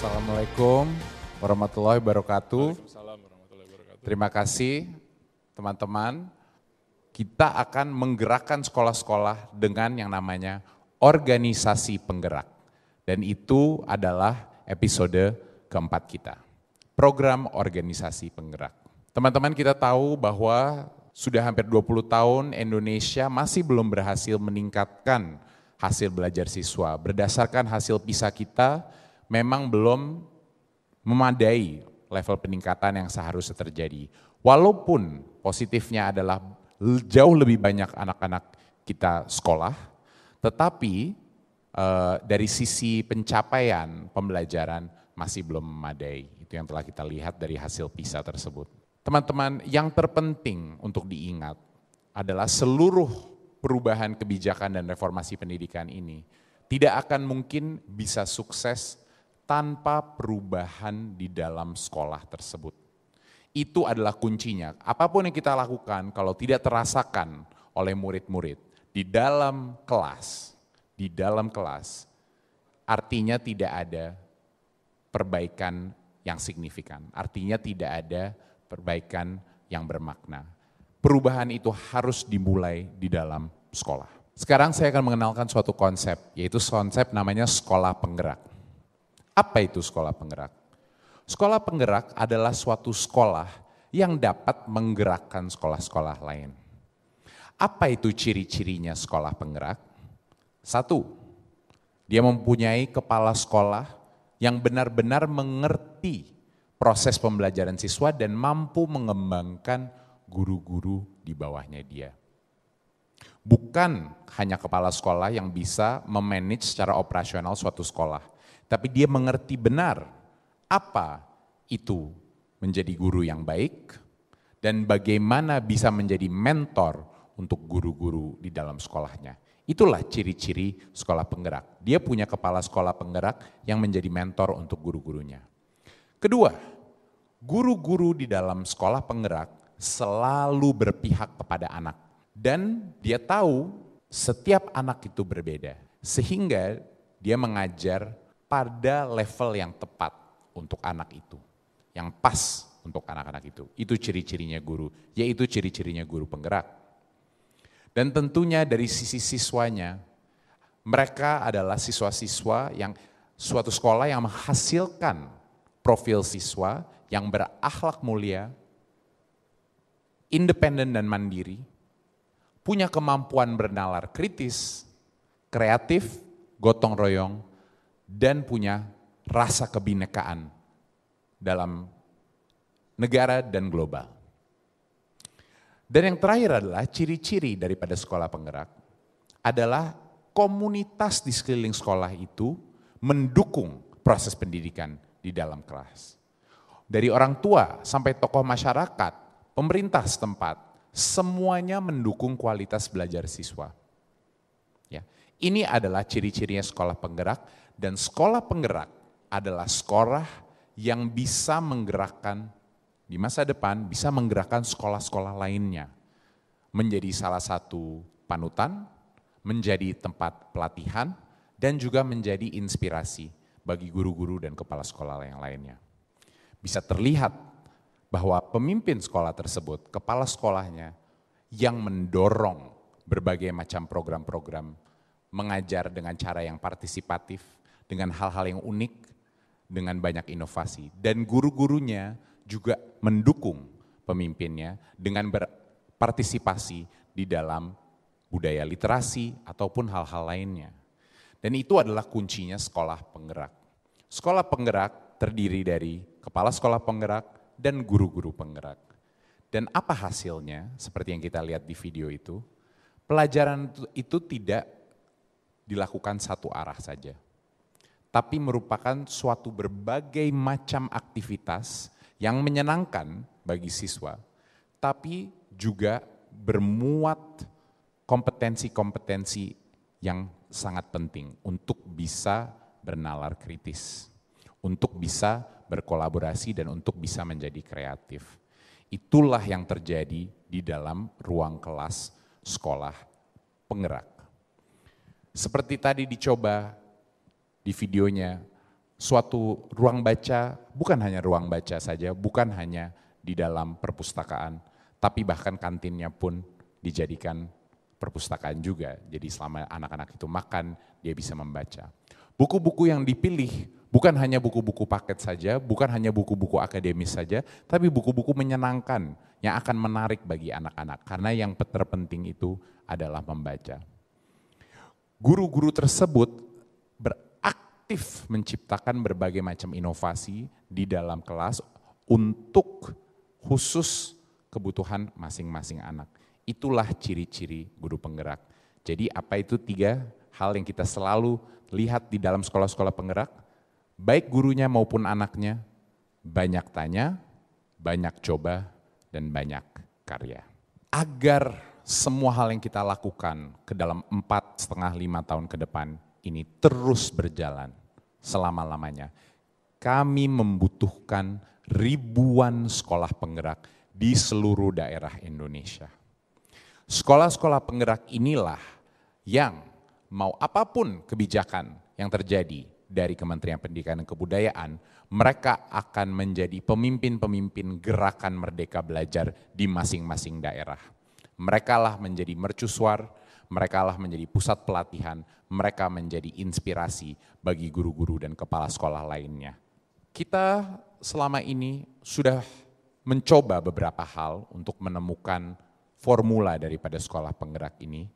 Assalamualaikum warahmatullahi wabarakatuh. Waalaikumsalam warahmatullahi wabarakatuh. Terima kasih teman-teman. Kita akan menggerakkan sekolah-sekolah dengan yang namanya organisasi penggerak. Dan itu adalah episode keempat kita. Program organisasi penggerak. Teman-teman, kita tahu bahwa sudah hampir 20 tahun Indonesia masih belum berhasil meningkatkan hasil belajar siswa. Berdasarkan hasil PISA kita, memang belum memadai level peningkatan yang seharusnya terjadi. Walaupun positifnya adalah jauh lebih banyak anak-anak kita sekolah, tetapi dari sisi pencapaian pembelajaran masih belum memadai. Itu yang telah kita lihat dari hasil PISA tersebut. Teman-teman, yang terpenting untuk diingat adalah seluruh perubahan kebijakan dan reformasi pendidikan ini tidak akan mungkin bisa sukses tanpa perubahan di dalam sekolah tersebut. Itu adalah kuncinya. Apapun yang kita lakukan kalau tidak terasakan oleh murid-murid di dalam kelas, artinya tidak ada perbaikan yang signifikan. Artinya tidak ada perbaikan yang bermakna. Perubahan itu harus dimulai di dalam sekolah. Sekarang saya akan mengenalkan suatu konsep, yaitu konsep namanya sekolah penggerak. Apa itu sekolah penggerak? Sekolah penggerak adalah suatu sekolah yang dapat menggerakkan sekolah-sekolah lain. Apa itu ciri-cirinya sekolah penggerak? 1, dia mempunyai kepala sekolah yang benar-benar mengerti proses pembelajaran siswa dan mampu mengembangkan guru-guru di bawahnya dia. Bukan hanya kepala sekolah yang bisa memanage secara operasional suatu sekolah, tapi dia mengerti benar apa itu menjadi guru yang baik dan bagaimana bisa menjadi mentor untuk guru-guru di dalam sekolahnya. Itulah ciri-ciri sekolah penggerak. Dia punya kepala sekolah penggerak yang menjadi mentor untuk guru-gurunya. Kedua, guru-guru di dalam sekolah penggerak selalu berpihak kepada anak. Dan dia tahu setiap anak itu berbeda. Sehingga dia mengajar pada level yang tepat untuk anak itu, yang pas untuk anak-anak itu. Itu ciri-cirinya guru, yaitu ciri-cirinya guru penggerak. Dan tentunya dari sisi siswanya, mereka adalah siswa-siswa yang suatu sekolah yang menghasilkan profil siswa yang berakhlak mulia, independen dan mandiri, punya kemampuan bernalar kritis, kreatif, gotong royong, dan punya rasa kebinekaan dalam negara dan global. Dan yang terakhir adalah ciri-ciri daripada sekolah penggerak adalah komunitas di sekeliling sekolah itu mendukung proses pendidikan di dalam kelas. Dari orang tua sampai tokoh masyarakat, pemerintah setempat, semuanya mendukung kualitas belajar siswa. Ya, ini adalah ciri-cirinya sekolah penggerak. Dan sekolah penggerak adalah sekolah yang bisa menggerakkan di masa depan, bisa menggerakkan sekolah-sekolah lainnya. Menjadi salah satu panutan, menjadi tempat pelatihan, dan juga menjadi inspirasi bagi guru-guru dan kepala sekolah yang lainnya. Bisa terlihat bahwa pemimpin sekolah tersebut, kepala sekolahnya yang mendorong berbagai macam program-program, mengajar dengan cara yang partisipatif, dengan hal-hal yang unik, dengan banyak inovasi. Dan guru-gurunya juga mendukung pemimpinnya dengan berpartisipasi di dalam budaya literasi ataupun hal-hal lainnya. Dan itu adalah kuncinya sekolah penggerak. Sekolah penggerak terdiri dari kepala sekolah penggerak dan guru-guru penggerak. Dan apa hasilnya? Seperti yang kita lihat di video itu, pelajaran itu tidak dilakukan satu arah saja, tapi merupakan suatu berbagai macam aktivitas yang menyenangkan bagi siswa, tapi juga bermuat kompetensi-kompetensi yang sangat penting untuk bisa bernalar kritis, untuk bisa berkolaborasi dan untuk bisa menjadi kreatif. Itulah yang terjadi di dalam ruang kelas sekolah penggerak. Seperti tadi dicoba di videonya, suatu ruang baca, bukan hanya ruang baca saja, bukan hanya di dalam perpustakaan, tapi bahkan kantinnya pun dijadikan perpustakaan juga. Jadi selama anak-anak itu makan, dia bisa membaca. Buku-buku yang dipilih bukan hanya buku-buku paket saja, bukan hanya buku-buku akademis saja, tapi buku-buku menyenangkan yang akan menarik bagi anak-anak. Karena yang terpenting itu adalah membaca. Guru-guru tersebut beraktif menciptakan berbagai macam inovasi di dalam kelas untuk khusus kebutuhan masing-masing anak. Itulah ciri-ciri guru penggerak. Jadi apa itu 3 hal yang kita selalu lihat di dalam sekolah-sekolah penggerak? Baik gurunya maupun anaknya, banyak tanya, banyak coba, dan banyak karya. Agar semua hal yang kita lakukan ke dalam 4,5-5 tahun ke depan ini terus berjalan selama-lamanya, kami membutuhkan ribuan sekolah penggerak di seluruh daerah Indonesia. Sekolah-sekolah penggerak inilah yang mau apapun kebijakan yang terjadi dari Kementerian Pendidikan dan Kebudayaan, mereka akan menjadi pemimpin-pemimpin gerakan Merdeka Belajar di masing-masing daerah. Mereka lah menjadi mercusuar, mereka lah menjadi pusat pelatihan, mereka menjadi inspirasi bagi guru-guru dan kepala sekolah lainnya. Kita selama ini sudah mencoba beberapa hal untuk menemukan formula daripada sekolah penggerak ini.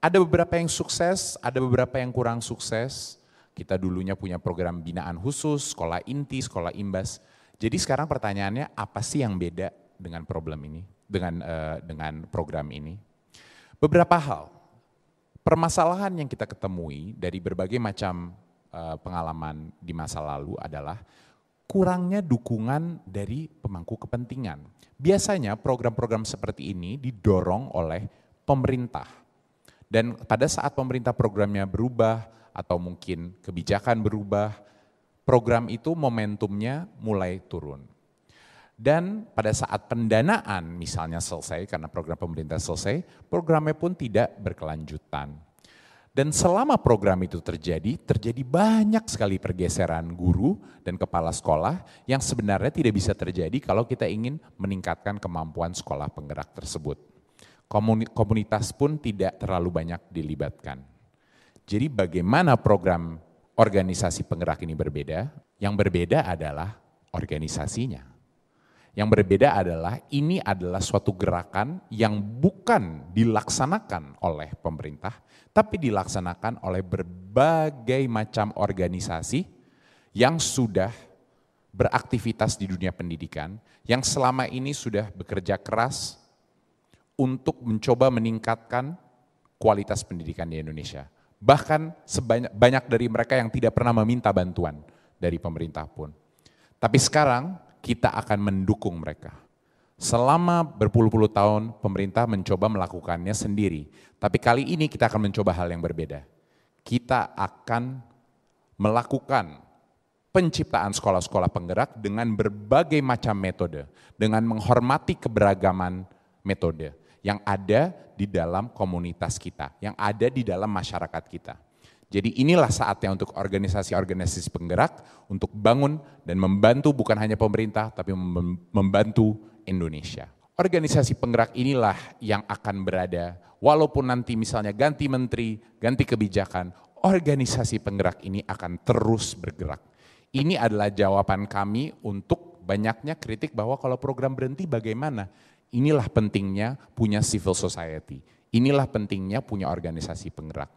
Ada beberapa yang sukses, ada beberapa yang kurang sukses. Kita dulunya punya program binaan khusus, sekolah inti, sekolah imbas. Jadi sekarang pertanyaannya, apa sih yang beda dengan problem ini, dengan program ini? Beberapa hal, permasalahan yang kita ketemui dari berbagai macam pengalaman di masa lalu adalah kurangnya dukungan dari pemangku kepentingan. Biasanya program-program seperti ini didorong oleh pemerintah. Dan pada saat pemerintah programnya berubah atau mungkin kebijakan berubah, program itu momentumnya mulai turun. Dan pada saat pendanaan misalnya selesai, karena program pemerintah selesai, programnya pun tidak berkelanjutan. Dan selama program itu terjadi banyak sekali pergeseran guru dan kepala sekolah yang sebenarnya tidak bisa terjadi kalau kita ingin meningkatkan kemampuan sekolah penggerak tersebut. Komunitas pun tidak terlalu banyak dilibatkan. Jadi bagaimana program organisasi penggerak ini berbeda? Yang berbeda adalah organisasinya. Yang berbeda adalah ini adalah suatu gerakan yang bukan dilaksanakan oleh pemerintah, tapi dilaksanakan oleh berbagai macam organisasi yang sudah beraktivitas di dunia pendidikan, yang selama ini sudah bekerja keras untuk mencoba meningkatkan kualitas pendidikan di Indonesia. Bahkan banyak dari mereka yang tidak pernah meminta bantuan dari pemerintah pun. Tapi sekarang kita akan mendukung mereka. Selama berpuluh-puluh tahun pemerintah mencoba melakukannya sendiri. Tapi kali ini kita akan mencoba hal yang berbeda. Kita akan melakukan penciptaan sekolah-sekolah penggerak dengan berbagai macam metode. Dengan menghormati keberagaman metode yang ada di dalam komunitas kita, yang ada di dalam masyarakat kita. Jadi inilah saatnya untuk organisasi-organisasi penggerak untuk bangun dan membantu bukan hanya pemerintah tapi membantu Indonesia. Organisasi penggerak inilah yang akan berada walaupun nanti misalnya ganti menteri, ganti kebijakan, organisasi penggerak ini akan terus bergerak. Ini adalah jawaban kami untuk banyaknya kritik bahwa kalau program berhenti bagaimana? Inilah pentingnya punya civil society, inilah pentingnya punya organisasi penggerak.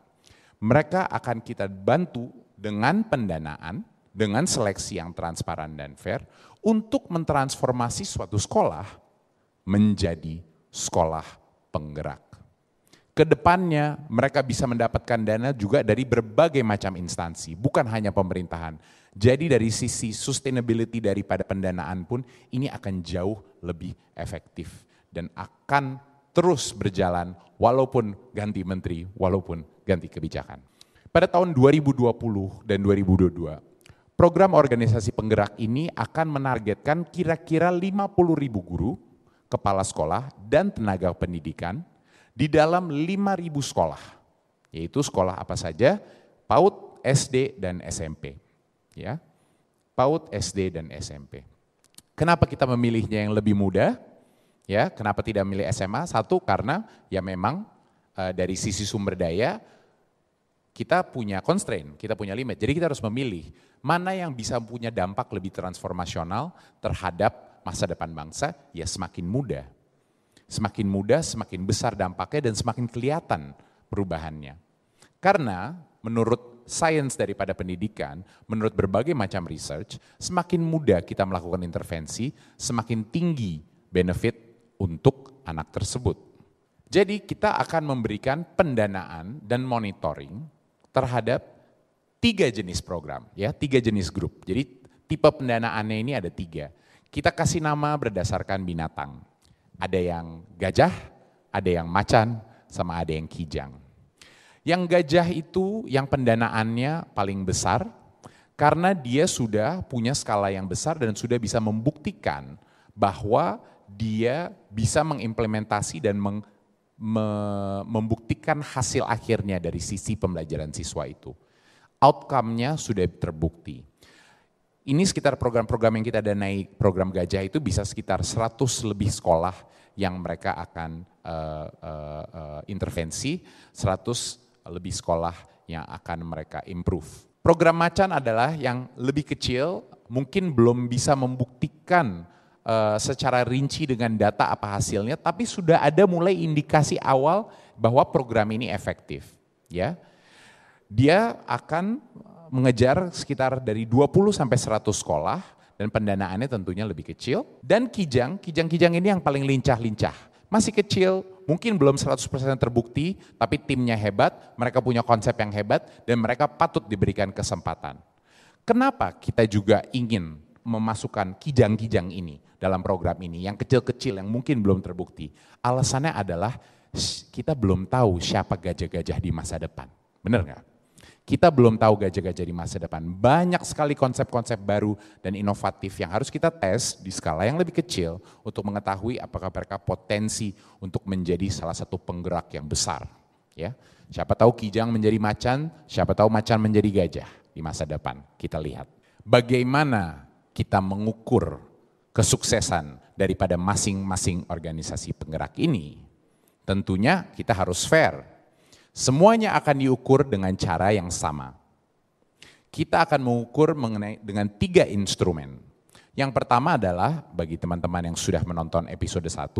Mereka akan kita bantu dengan pendanaan, dengan seleksi yang transparan dan fair, untuk mentransformasi suatu sekolah menjadi sekolah penggerak. Kedepannya mereka bisa mendapatkan dana juga dari berbagai macam instansi, bukan hanya pemerintahan. Jadi dari sisi sustainability daripada pendanaan pun ini akan jauh lebih efektif dan akan terus berjalan walaupun ganti menteri, walaupun ganti kebijakan. Pada tahun 2020 dan 2022, program organisasi penggerak ini akan menargetkan kira-kira 50.000 guru, kepala sekolah, dan tenaga pendidikan di dalam 5.000 sekolah, yaitu sekolah apa saja, PAUD, SD, dan SMP. ya. PAUD, SD, dan SMP. Kenapa kita memilihnya yang lebih muda? Ya, kenapa tidak memilih SMA? Satu, karena ya memang dari sisi sumber daya kita punya constraint, kita punya limit. Jadi kita harus memilih mana yang bisa punya dampak lebih transformasional terhadap masa depan bangsa, ya semakin muda. Semakin muda, semakin besar dampaknya dan semakin kelihatan perubahannya. Karena menurut sains daripada pendidikan, menurut berbagai macam research, semakin mudah kita melakukan intervensi, semakin tinggi benefit untuk anak tersebut. Jadi kita akan memberikan pendanaan dan monitoring terhadap 3 jenis program, ya 3 jenis grup. Jadi tipe pendanaannya ini ada 3. Kita kasih nama berdasarkan binatang. Ada yang gajah, ada yang macan, sama ada yang kijang. Yang gajah itu yang pendanaannya paling besar karena dia sudah punya skala yang besar dan sudah bisa membuktikan bahwa dia bisa mengimplementasi dan membuktikan hasil akhirnya dari sisi pembelajaran siswa itu. Outcome-nya sudah terbukti. Ini sekitar program-program yang kita danai, program gajah itu bisa sekitar 100 lebih sekolah yang mereka akan intervensi, 100 lebih sekolah yang akan mereka improve. Program macan adalah yang lebih kecil, mungkin belum bisa membuktikan secara rinci dengan data apa hasilnya, tapi sudah ada mulai indikasi awal bahwa program ini efektif. Ya, dia akan mengejar sekitar dari 20 sampai 100 sekolah dan pendanaannya tentunya lebih kecil. Dan kijang ini yang paling lincah-lincah. Masih kecil, mungkin belum 100% terbukti, tapi timnya hebat, mereka punya konsep yang hebat dan mereka patut diberikan kesempatan. Kenapa kita juga ingin memasukkan kijang-kijang ini dalam program ini, yang kecil-kecil yang mungkin belum terbukti? Alasannya adalah kita belum tahu siapa gajah-gajah di masa depan. Benar nggak? Kita belum tahu gajah-gajah di masa depan. Banyak sekali konsep-konsep baru dan inovatif yang harus kita tes di skala yang lebih kecil untuk mengetahui apakah mereka potensi untuk menjadi salah satu penggerak yang besar. Ya, siapa tahu kijang menjadi macan, siapa tahu macan menjadi gajah di masa depan. Kita lihat bagaimana kita mengukur kesuksesan daripada masing-masing organisasi penggerak ini. Tentunya kita harus fair. Semuanya akan diukur dengan cara yang sama. Kita akan mengukur dengan 3 instrumen. Yang pertama adalah bagi teman-teman yang sudah menonton episode 1,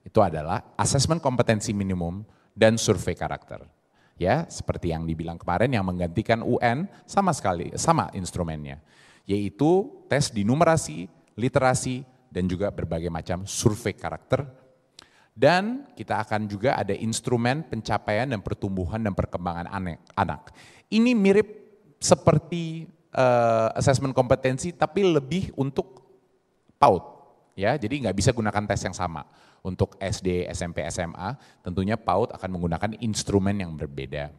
itu adalah asesmen kompetensi minimum dan survei karakter. Ya, seperti yang dibilang kemarin yang menggantikan UN sama instrumennya, yaitu tes di numerasi, literasi dan juga berbagai macam survei karakter. Dan kita akan juga ada instrumen pencapaian dan pertumbuhan dan perkembangan anak. Ini mirip seperti asesmen kompetensi tapi lebih untuk PAUD. Ya, jadi nggak bisa gunakan tes yang sama. Untuk SD, SMP, SMA tentunya PAUD akan menggunakan instrumen yang berbeda.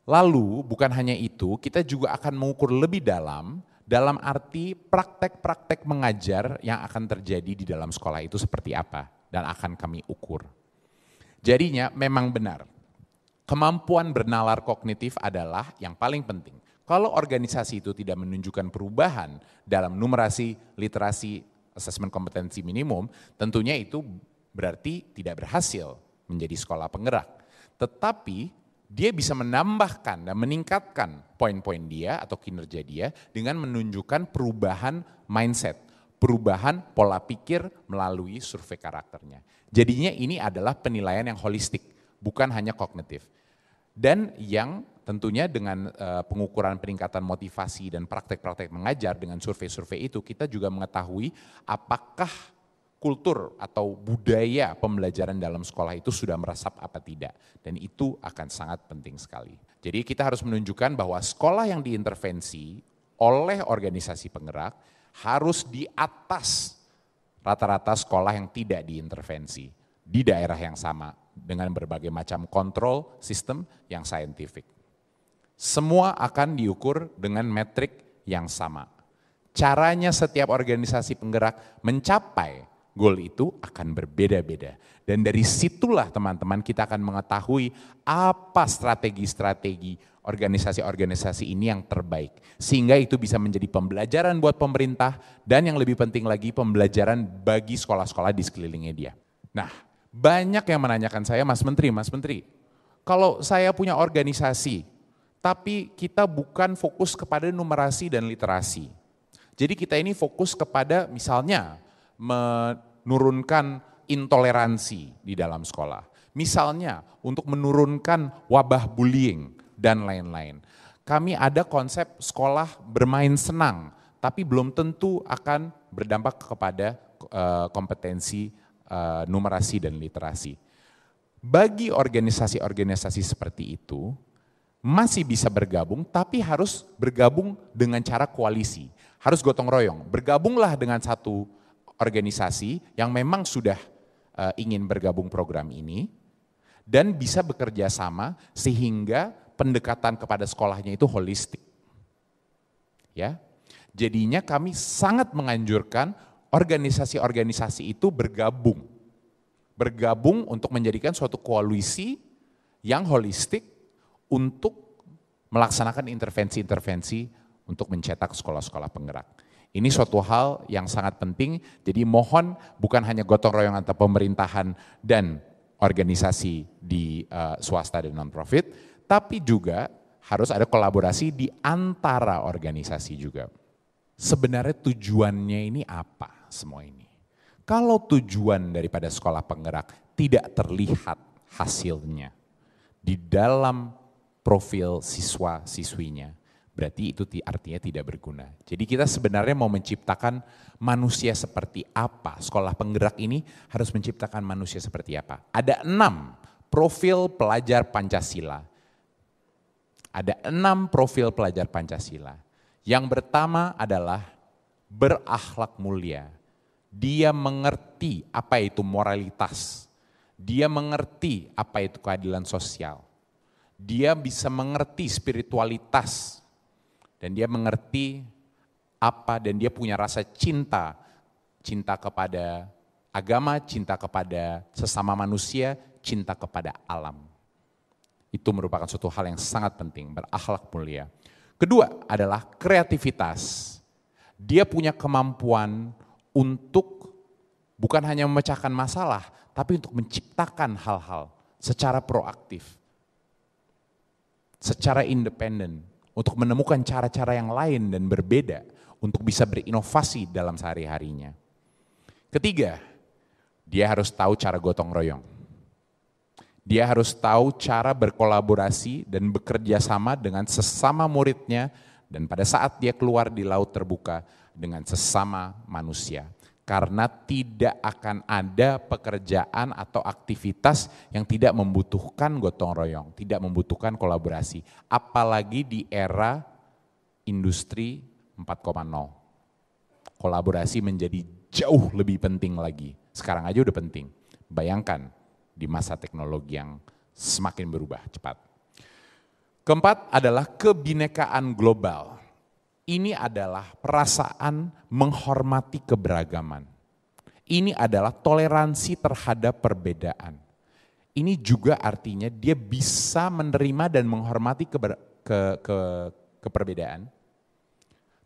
Lalu bukan hanya itu, kita juga akan mengukur lebih dalam arti praktek-praktek mengajar yang akan terjadi di dalam sekolah itu seperti apa. Dan akan kami ukur. Jadinya memang benar, kemampuan bernalar kognitif adalah yang paling penting. Kalau organisasi itu tidak menunjukkan perubahan dalam numerasi, literasi, asesmen kompetensi minimum, tentunya itu berarti tidak berhasil menjadi sekolah penggerak. Tetapi dia bisa menambahkan dan meningkatkan poin-poin dia atau kinerja dia dengan menunjukkan perubahan mindset. Perubahan pola pikir melalui survei karakternya. Jadinya ini adalah penilaian yang holistik, bukan hanya kognitif. Dan yang tentunya dengan pengukuran peningkatan motivasi dan praktek-praktek mengajar dengan survei-survei itu, kita juga mengetahui apakah kultur atau budaya pembelajaran dalam sekolah itu sudah meresap apa tidak. Dan itu akan sangat penting sekali. Jadi kita harus menunjukkan bahwa sekolah yang diintervensi oleh organisasi penggerak harus di atas rata-rata sekolah yang tidak diintervensi di daerah yang sama dengan berbagai macam kontrol sistem yang saintifik. Semua akan diukur dengan metrik yang sama. Caranya setiap organisasi penggerak mencapai goal itu akan berbeda-beda. Dan dari situlah teman-teman kita akan mengetahui apa strategi-strategi organisasi-organisasi ini yang terbaik. Sehingga itu bisa menjadi pembelajaran buat pemerintah dan yang lebih penting lagi pembelajaran bagi sekolah-sekolah di sekelilingnya dia. Nah, banyak yang menanyakan saya, Mas Menteri, kalau saya punya organisasi, tapi kita bukan fokus kepada numerasi dan literasi. Jadi kita ini fokus kepada misalnya menurunkan intoleransi di dalam sekolah. Misalnya untuk menurunkan wabah bullying dan lain-lain. Kami ada konsep sekolah bermain senang, tapi belum tentu akan berdampak kepada kompetensi numerasi dan literasi. Bagi organisasi-organisasi seperti itu, masih bisa bergabung, tapi harus bergabung dengan cara koalisi. Harus gotong royong, bergabunglah dengan satu organisasi yang memang sudah ingin bergabung program ini, dan bisa bekerja sama sehingga pendekatan kepada sekolahnya itu holistik. Ya, jadinya kami sangat menganjurkan organisasi-organisasi itu bergabung untuk menjadikan suatu koalisi yang holistik untuk melaksanakan intervensi-intervensi untuk mencetak sekolah-sekolah penggerak. Ini suatu hal yang sangat penting, jadi mohon bukan hanya gotong royong antara pemerintahan dan organisasi di swasta dan non-profit, tapi juga harus ada kolaborasi di antara organisasi juga. Sebenarnya tujuannya ini apa semua ini? Kalau tujuan daripada sekolah penggerak tidak terlihat hasilnya di dalam profil siswa-siswinya, berarti itu artinya tidak berguna. Jadi kita sebenarnya mau menciptakan manusia seperti apa? Sekolah penggerak ini harus menciptakan manusia seperti apa? Ada 6 profil pelajar Pancasila. Ada 6 profil pelajar Pancasila. Yang pertama adalah berakhlak mulia. Dia mengerti apa itu moralitas. Dia mengerti apa itu keadilan sosial. Dia bisa mengerti spiritualitas. Dan dia mengerti apa dan dia punya rasa cinta. Cinta kepada agama, cinta kepada sesama manusia, cinta kepada alam. Itu merupakan suatu hal yang sangat penting, berakhlak mulia. Kedua adalah kreativitas. Dia punya kemampuan untuk bukan hanya memecahkan masalah, tapi untuk menciptakan hal-hal secara proaktif, secara independen, untuk menemukan cara-cara yang lain dan berbeda, untuk bisa berinovasi dalam sehari-harinya. Ketiga, dia harus tahu cara gotong royong. Dia harus tahu cara berkolaborasi dan bekerja sama dengan sesama muridnya dan pada saat dia keluar di laut terbuka dengan sesama manusia. Karena tidak akan ada pekerjaan atau aktivitas yang tidak membutuhkan gotong royong, tidak membutuhkan kolaborasi. Apalagi di era industri 4.0. Kolaborasi menjadi jauh lebih penting lagi. Sekarang aja udah penting. Bayangkan di masa teknologi yang semakin berubah cepat. Keempat adalah kebinekaan global. Ini adalah perasaan menghormati keberagaman. Ini adalah toleransi terhadap perbedaan. Ini juga artinya dia bisa menerima dan menghormati keperbedaan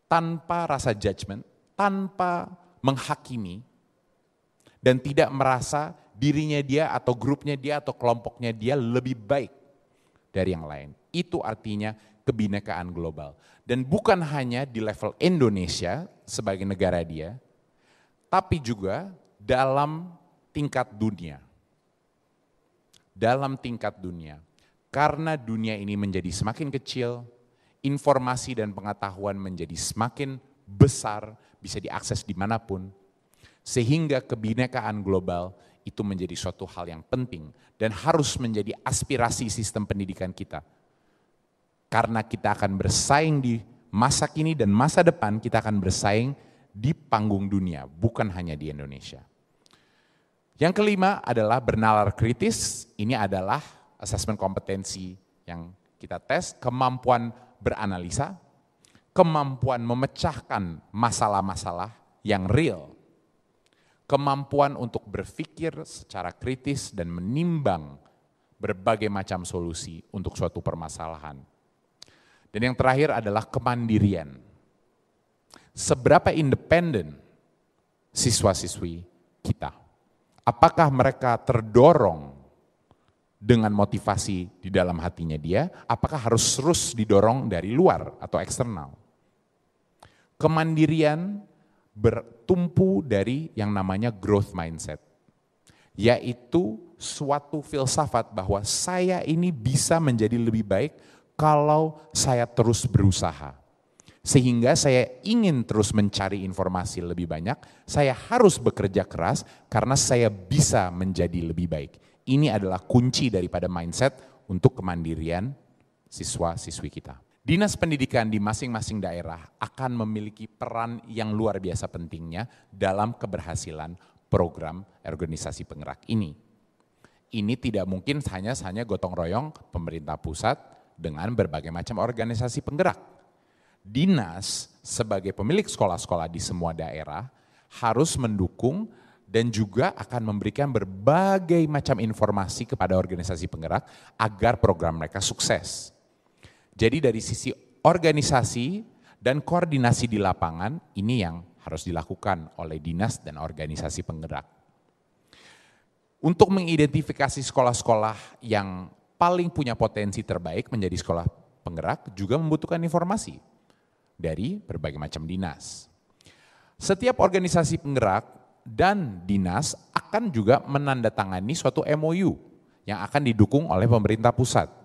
tanpa rasa judgment, tanpa menghakimi, dan tidak merasa dirinya dia atau grupnya dia atau kelompoknya dia lebih baik dari yang lain. Itu artinya kebinekaan global. Dan bukan hanya di level Indonesia sebagai negara dia, tapi juga dalam tingkat dunia. Dalam tingkat dunia. Karena dunia ini menjadi semakin kecil, informasi dan pengetahuan menjadi semakin besar, bisa diakses dimanapun, sehingga kebinekaan global itu menjadi suatu hal yang penting dan harus menjadi aspirasi sistem pendidikan kita. Karena kita akan bersaing di masa kini dan masa depan, kita akan bersaing di panggung dunia, bukan hanya di Indonesia. Yang kelima adalah bernalar kritis, ini adalah asesmen kompetensi yang kita tes, kemampuan beranalisa, kemampuan memecahkan masalah-masalah yang real, kemampuan untuk berpikir secara kritis dan menimbang berbagai macam solusi untuk suatu permasalahan. Dan yang terakhir adalah kemandirian. Seberapa independen siswa-siswi kita? Apakah mereka terdorong dengan motivasi di dalam hatinya dia? Apakah harus terus didorong dari luar atau eksternal? Kemandirian bertumpu dari yang namanya growth mindset, yaitu suatu filsafat bahwa saya ini bisa menjadi lebih baik kalau saya terus berusaha. Sehingga saya ingin terus mencari informasi lebih banyak, saya harus bekerja keras karena saya bisa menjadi lebih baik. Ini adalah kunci daripada mindset untuk kemandirian siswa-siswi kita. Dinas pendidikan di masing-masing daerah akan memiliki peran yang luar biasa pentingnya dalam keberhasilan program organisasi penggerak ini. Ini tidak mungkin hanya gotong royong pemerintah pusat dengan berbagai macam organisasi penggerak. Dinas sebagai pemilik sekolah-sekolah di semua daerah harus mendukung dan juga akan memberikan berbagai macam informasi kepada organisasi penggerak agar program mereka sukses. Jadi dari sisi organisasi dan koordinasi di lapangan, ini yang harus dilakukan oleh dinas dan organisasi penggerak. Untuk mengidentifikasi sekolah-sekolah yang paling punya potensi terbaik menjadi sekolah penggerak juga membutuhkan informasi dari berbagai macam dinas. Setiap organisasi penggerak dan dinas akan juga menandatangani suatu MOU yang akan didukung oleh pemerintah pusat.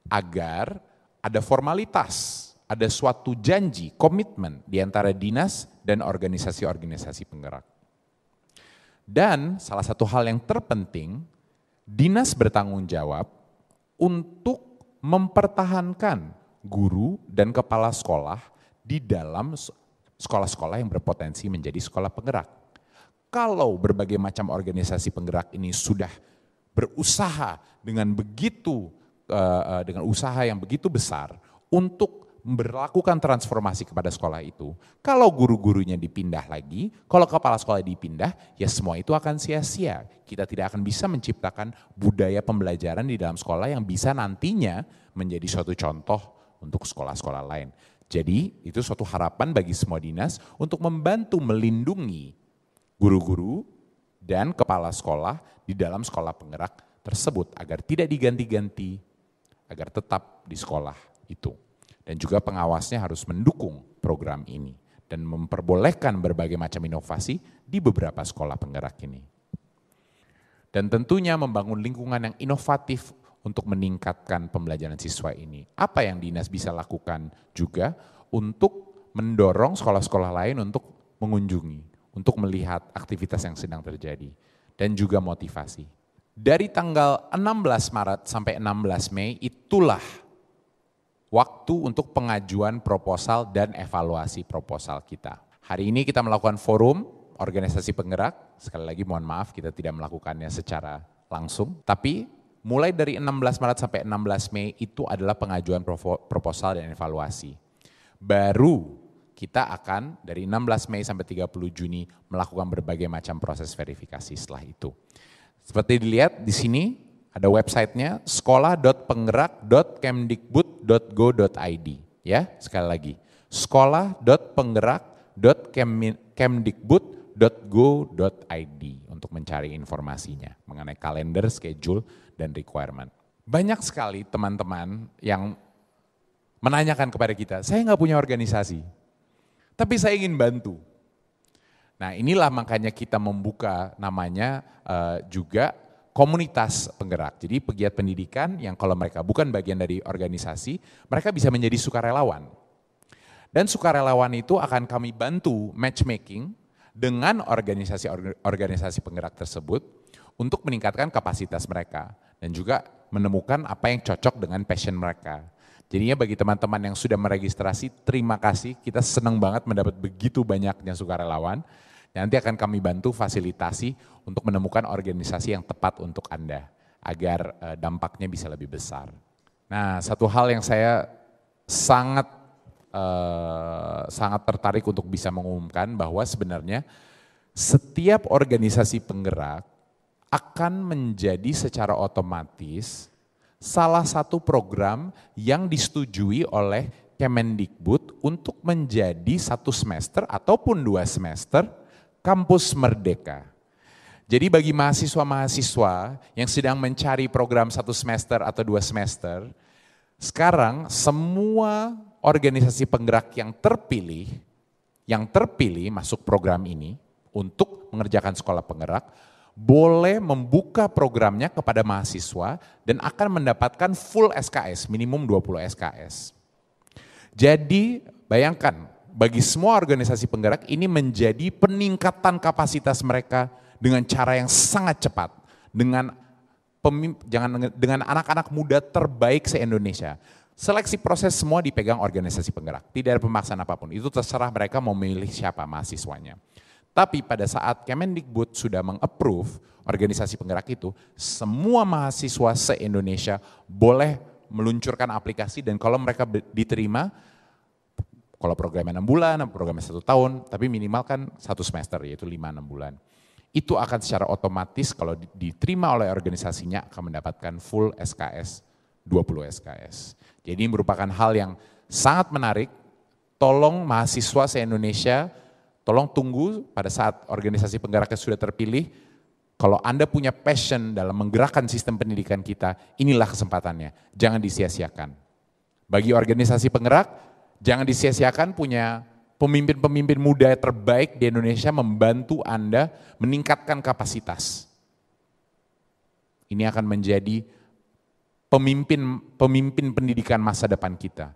Agar ada formalitas, ada suatu janji, komitmen di antara dinas dan organisasi-organisasi penggerak. Dan salah satu hal yang terpenting, dinas bertanggung jawab untuk mempertahankan guru dan kepala sekolah di dalam sekolah-sekolah yang berpotensi menjadi sekolah penggerak. Kalau berbagai macam organisasi penggerak ini sudah berusaha dengan usaha yang begitu besar untuk melakukan transformasi kepada sekolah itu, kalau guru-gurunya dipindah lagi, kalau kepala sekolah dipindah, ya semua itu akan sia-sia. Kita tidak akan bisa menciptakan budaya pembelajaran di dalam sekolah yang bisa nantinya menjadi suatu contoh untuk sekolah-sekolah lain. Jadi itu suatu harapan bagi semua dinas untuk membantu melindungi guru-guru dan kepala sekolah di dalam sekolah penggerak tersebut agar tidak diganti-ganti, agar tetap di sekolah itu. Dan juga pengawasnya harus mendukung program ini dan memperbolehkan berbagai macam inovasi di beberapa sekolah penggerak ini. Dan tentunya membangun lingkungan yang inovatif untuk meningkatkan pembelajaran siswa ini. Apa yang dinas bisa lakukan juga untuk mendorong sekolah-sekolah lain untuk mengunjungi, untuk melihat aktivitas yang sedang terjadi, dan juga motivasi. Dari tanggal 16 Maret sampai 16 Mei itulah waktu untuk pengajuan proposal dan evaluasi proposal kita. Hari ini kita melakukan forum organisasi penggerak, sekali lagi mohon maaf kita tidak melakukannya secara langsung, tapi mulai dari 16 Maret sampai 16 Mei itu adalah pengajuan proposal dan evaluasi. Baru kita akan dari 16 Mei sampai 30 Juni melakukan berbagai macam proses verifikasi setelah itu. Seperti dilihat di sini ada websitenya sekolah.penggerak.kemdikbud.go.id. Ya, sekali lagi sekolah.penggerak.kemdikbud.go.id untuk mencari informasinya mengenai kalender, schedule, dan requirement. Banyak sekali teman-teman yang menanyakan kepada kita, saya nggak punya organisasi, tapi saya ingin bantu. Nah inilah makanya kita membuka namanya juga komunitas penggerak. Jadi pegiat pendidikan yang kalau mereka bukan bagian dari organisasi, mereka bisa menjadi sukarelawan. Dan sukarelawan itu akan kami bantu matchmaking dengan organisasi penggerak tersebut untuk meningkatkan kapasitas mereka dan juga menemukan apa yang cocok dengan passion mereka. Jadinya bagi teman-teman yang sudah meregistrasi, terima kasih, kita senang banget mendapat begitu banyaknya sukarelawan. Nanti akan kami bantu fasilitasi untuk menemukan organisasi yang tepat untuk Anda, agar dampaknya bisa lebih besar. Nah, satu hal yang saya sangat tertarik untuk bisa mengumumkan bahwa sebenarnya setiap organisasi penggerak akan menjadi secara otomatis salah satu program yang disetujui oleh Kemendikbud untuk menjadi 1 semester ataupun 2 semester kampus merdeka. Jadi bagi mahasiswa-mahasiswa yang sedang mencari program 1 semester atau 2 semester, sekarang semua organisasi penggerak yang terpilih masuk program ini untuk mengerjakan sekolah penggerak, boleh membuka programnya kepada mahasiswa dan akan mendapatkan full SKS, minimum 20 SKS. Jadi bayangkan, bagi semua organisasi penggerak ini menjadi peningkatan kapasitas mereka dengan cara yang sangat cepat, dengan anak-anak muda terbaik se-Indonesia. Seleksi proses semua dipegang organisasi penggerak, tidak ada pemaksaan apapun, itu terserah mereka mau memilih siapa mahasiswanya. Tapi pada saat Kemendikbud sudah meng-approve organisasi penggerak itu, semua mahasiswa se-Indonesia boleh meluncurkan aplikasi dan kalau mereka diterima, kalau programnya 6 bulan, programnya 1 tahun, tapi minimal kan 1 semester yaitu 5-6 bulan. Itu akan secara otomatis kalau diterima oleh organisasinya akan mendapatkan full SKS, 20 SKS. Jadi ini merupakan hal yang sangat menarik, tolong mahasiswa se-Indonesia, tolong tunggu pada saat organisasi penggeraknya sudah terpilih, kalau Anda punya passion dalam menggerakkan sistem pendidikan kita, inilah kesempatannya, jangan disia-siakan. Bagi organisasi penggerak, jangan disia-siakan punya pemimpin-pemimpin muda terbaik di Indonesia membantu Anda meningkatkan kapasitas. Ini akan menjadi pemimpin pendidikan masa depan kita.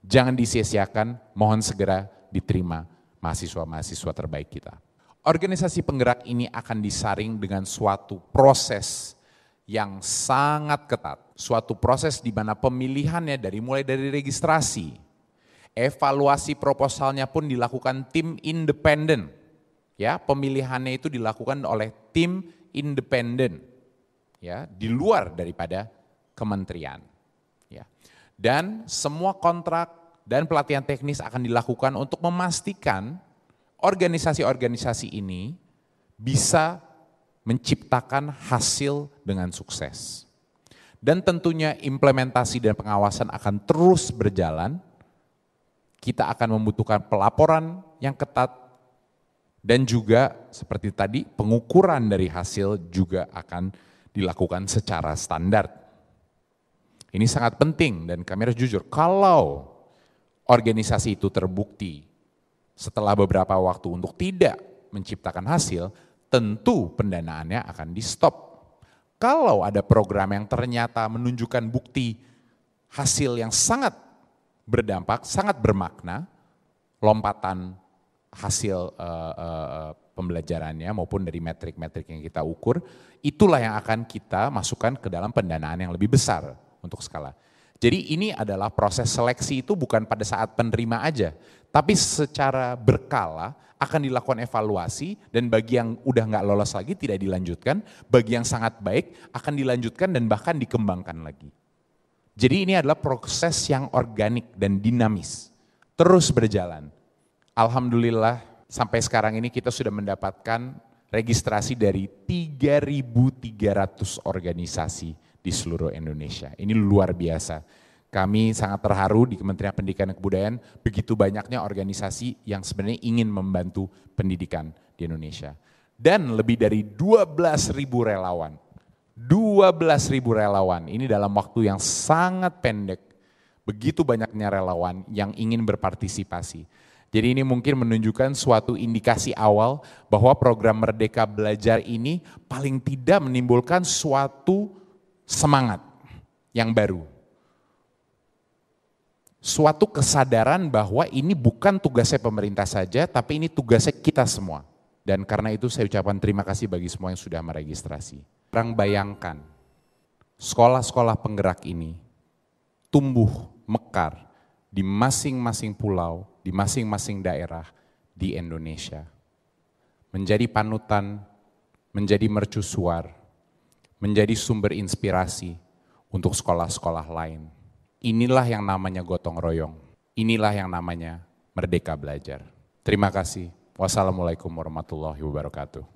Jangan disia-siakan, mohon segera diterima mahasiswa-mahasiswa terbaik kita. Organisasi penggerak ini akan disaring dengan suatu proses yang sangat ketat. Suatu proses di mana pemilihannya mulai dari registrasi, evaluasi proposalnya pun dilakukan tim independen. Ya, pemilihannya itu dilakukan oleh tim independen. Ya, di luar daripada kementerian. Ya. Dan semua kontrak dan pelatihan teknis akan dilakukan untuk memastikan organisasi-organisasi ini bisa menciptakan hasil dengan sukses. Dan tentunya implementasi dan pengawasan akan terus berjalan. Kita akan membutuhkan pelaporan yang ketat dan juga seperti tadi pengukuran dari hasil juga akan dilakukan secara standar. Ini sangat penting dan kami harus jujur, kalau organisasi itu terbukti setelah beberapa waktu untuk tidak menciptakan hasil, tentu pendanaannya akan di stop. Kalau ada program yang ternyata menunjukkan bukti hasil yang sangat berdampak, sangat bermakna, lompatan hasil pembelajarannya maupun dari metrik-metrik yang kita ukur, itulah yang akan kita masukkan ke dalam pendanaan yang lebih besar untuk skala. Jadi ini adalah proses seleksi itu bukan pada saat penerima aja, tapi secara berkala akan dilakukan evaluasi dan bagi yang udah nggak lolos lagi tidak dilanjutkan, bagi yang sangat baik akan dilanjutkan dan bahkan dikembangkan lagi. Jadi ini adalah proses yang organik dan dinamis, terus berjalan. Alhamdulillah sampai sekarang ini kita sudah mendapatkan registrasi dari 3.300 organisasi di seluruh Indonesia. Ini luar biasa. Kami sangat terharu di Kementerian Pendidikan dan Kebudayaan, begitu banyaknya organisasi yang sebenarnya ingin membantu pendidikan di Indonesia. Dan lebih dari 12.000 relawan. 12.000 relawan, ini dalam waktu yang sangat pendek, begitu banyaknya relawan yang ingin berpartisipasi. Jadi ini mungkin menunjukkan suatu indikasi awal bahwa program Merdeka Belajar ini paling tidak menimbulkan suatu semangat yang baru. Suatu kesadaran bahwa ini bukan tugasnya pemerintah saja, tapi ini tugasnya kita semua. Dan karena itu saya ucapkan terima kasih bagi semua yang sudah meregistrasi. Sekarang bayangkan, sekolah-sekolah penggerak ini tumbuh mekar di masing-masing pulau, di masing-masing daerah di Indonesia. Menjadi panutan, menjadi mercusuar, menjadi sumber inspirasi untuk sekolah-sekolah lain. Inilah yang namanya gotong royong, inilah yang namanya Merdeka Belajar. Terima kasih, Wassalamualaikum warahmatullahi wabarakatuh.